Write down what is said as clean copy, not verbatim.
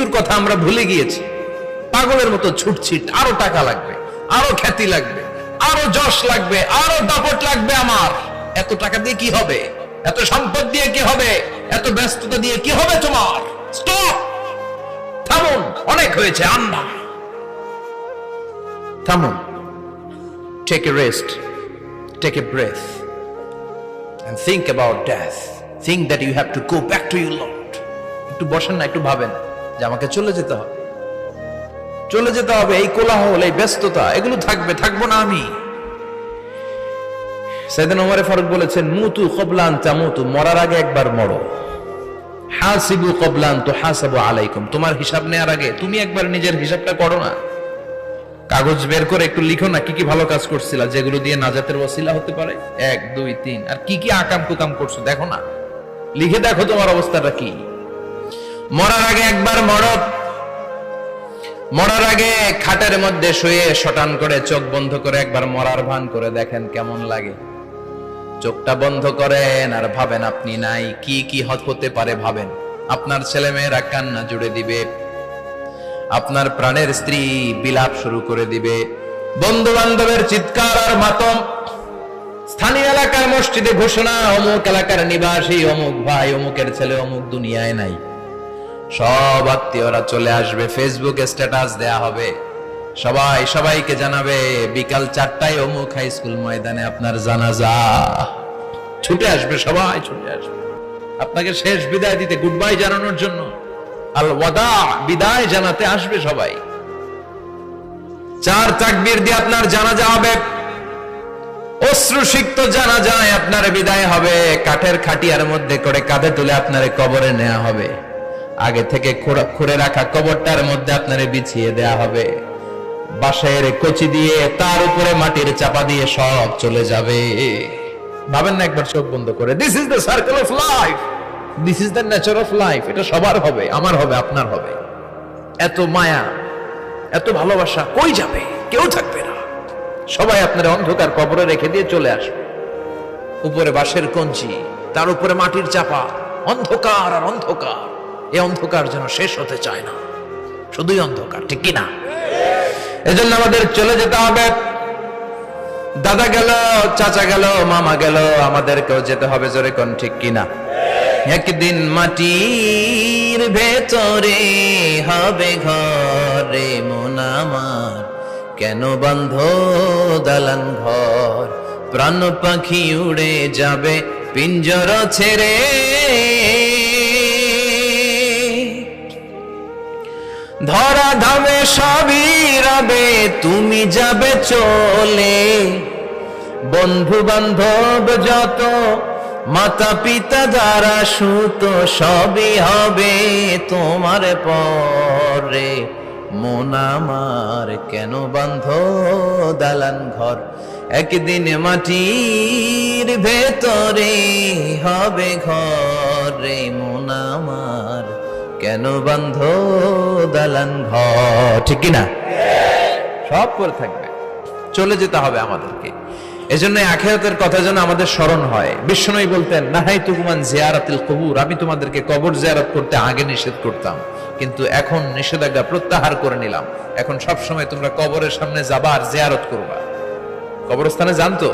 মৃত্যুর কথা আমরা ভুলে গিয়েছি, পাগলের মতো ছুটছি। আরো টাকা লাগবে, আরো খ্যাতি লাগবে, আরো যশ লাগবে, আরো দাপট লাগবে আমার। এত টাকা দিয়ে কি হবে? এত সম্পদ দিয়ে কি হবে? এত ব্যস্ততা দিয়ে কি হবে তোমার? স্টপ, থামুন, অনেক হয়েছে। আন্না, থামুন। Take a rest, take a breath and think about death. Think that you have to go back to your Lord. একটু বসেন না, একটু ভাবেন যে আমাকে চলে যেতে হবে, চলে যেতে হবে। এই কোলাহল, এই ব্যস্ততা, এগুলো থাকবে, থাকবো না আমি। সাইয়েদনা ওমর ফারুক বলেছেন, মুতু ক্বাবলা আন তামুতু, মরার আগে একবার মরো। হাসিবু ক্বাবলা আন তুহাসাবু আলাইকুম, তোমার হিসাব নেওয়ার আগে তুমি একবার নিজের হিসাবটা করো না। কাগজ বের করে একটু লিখো না কি কি ভালো কাজ করছিলা, যেগুলো দিয়ে নাজাতের ওসিলা হতে পারে। 1 2 3, আর কি কি আকাম কুকাম করছো দেখো না, লিখে দেখো তোমার অবস্থাটা কি। মরার আগে একবার মরো। মরার আগে খাটের মধ্যে শুয়ে শটান করে চোখ বন্ধ করে একবার মরার ভান করে দেখেন কেমন লাগে। চোখটা বন্ধ করেন আর ভাবেন আপনি নাই, কি কি হতে পারে ভাবেন। আপনার ছেলে মেয়েরা কান্না জুড়ে দিবে, আপনার প্রাণের স্ত্রী বিলাপ শুরু করে দিবে, বন্ধু বান্ধবের চিৎকার আর মাতম, স্থানীয় এলাকার মসজিদে ঘোষণা, অমুক এলাকার নিবাসী অমুক ভাই অমুকের ছেলে অমুক দুনিয়ায় নাই। সব আত্মীয়রা চলে আসবে, ফেসবুকে স্ট্যাটাস দেয়া হবে, সবাই সবাইকে জানাবে বিকাল 4টায় অমুক হাই স্কুল ময়দানে আপনার জানাজা। ছুটে আসবে, সবাই ছুটে আসবে আপনাকে শেষ বিদায় দিতে, গুড বাই জানানোর জন্য, আল ওয়াদা, বিদায় জানাতে আসবে সবাই। 4 তাকবীর দিয়ে আপনার জানাজা হবে, অশ্রুসিক্ত জানাজায় আপনার বিদায় হবে। কাঠের খাটিয়ার মধ্যে করে কাঁধে তুলে আপনার কবরে নেওয়া হবে। আগে থেকে খুঁড়ে রাখা কবরটার মধ্যে আপনারে বিছিয়ে দেয়া হবে। বাঁশের কচি দিয়ে তার উপরে মাটির চাপা দিয়ে সব চলে যাবে। ভাবেন না একবার চোখ বন্ধ করে, this is the circle of life, this is the nature of life. এটা সবার হবে, আমার হবে, আপনার হবে। এত মায়া, এত ভালোবাসা কই যাবে? কেউ থাকবে না, সবাই আপনার অন্ধকার কবরে রেখে দিয়ে চলে আসবে। উপরে বাঁশের কঞ্চি, তার উপরে মাটির চাপা, অন্ধকার আর অন্ধকার। এই অন্ধকার যেন শেষ হতে চায় না, শুধুই অন্ধকার, ঠিক কিনা? এজন্য আমাদের চলে যেতে হবে। দাদা গেল, চাচা গেল, মামা গেল, আমাদেরকেও যেতে হবে। জোরে কোন ঠিক কিনা? একদিন মাটির ভেতরে হবে ঘরে মন আমার, কেন বন্ধ দালান ঘর, প্রাণ পাখি উড়ে যাবে পিঞ্জর ছেড়ে। ধরা ধামে সবই রবে, তুমি যাবে চলে। বন্ধু বান্ধব যত, মাতা পিতা যারা সুত, সবই হবে তোমার পরে। মন আমার কেন বন্ধ দালান ঘর, একদিন মাটির ভেতরে হবে ঘরে মন আমার, কেন বন্ধ দালান ঘর, ঠিক কিনা? সব করে থাকবে, চলে যেতে হবে আমাদেরকে। এজন্য আখিরাতের কথা যেন আমাদের স্মরণ হয়। বিশ্বনবী বলতেন, নাহাইতুকুম আন জিয়ারাতিল কুবুর, আমি তোমাদেরকে কবর জিয়ারত করতে আগে নিষেধ করতাম, কিন্তু এখন নিষেধাজ্ঞা প্রত্যাহার করে নিলাম। এখন সব সময় তোমরা কবরের সামনে যাবা আর জিয়ারত করবা। কবরস্থানে জানতো